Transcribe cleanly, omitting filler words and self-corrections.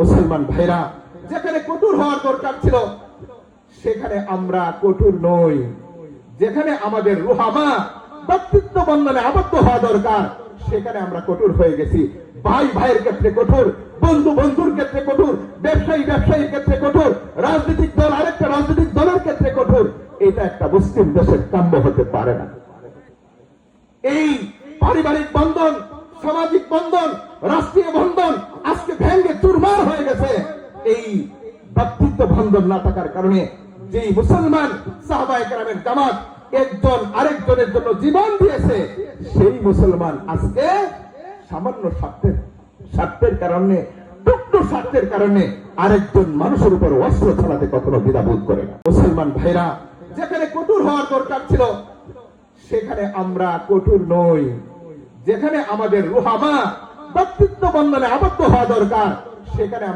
মুসলমান ভাইরা, যেখানে কঠোর হওয়ার দরকার ছিল সেখানে আমরা কঠোর নই। যেখানে আমাদের রুহামা ব্যক্তিত্ব বন্ধনে আবদ্ধ হওয়া দরকার সেখানে আমরা কঠোর হয়ে গেছি। ভাই ভাইয়ের ক্ষেত্রে কঠোর, বন্ধু বন্ধুর ক্ষেত্রে কঠোর, ব্যবসায়ী ব্যবসায়ীর ক্ষেত্রে কঠোর, রাজনৈতিক দল আরেকটা রাজনৈতিক দলের ক্ষেত্রে কঠোর। এটা একটা মুসলিম দেশের কাম্য হতে পারে না। এই পারিবারিক বন্ধন, সামাজিক বন্ধন, রাষ্ট্রীয় বন্ধন আজকে ভেঙে চুরমার হয়ে গেছে। এই ব্যক্তিত্ব বন্ধন না থাকার কারণে যে মুসলমান সাহাবায়ে কেরামের জামাত একজন আরেকজনের জন্য জীবন দিয়েছে, সেই মুসলমান আজকে সামান্য স্বার্থের কারণে, টুকরো স্বার্থের কারণে আরেকজন মানুষের উপর অস্ত্র চালাতে কখনো দ্বিধাবোধ করে না। মুসলমান ভাইরা, যেখানে কঠোর হওয়ার দরকার ছিল সেখানে আমরা কঠোর নই। যেখানে আমাদের রুহামা ব্যক্তিত্ব বন্ধনে আবদ্ধ হওয়া দরকার সেখানে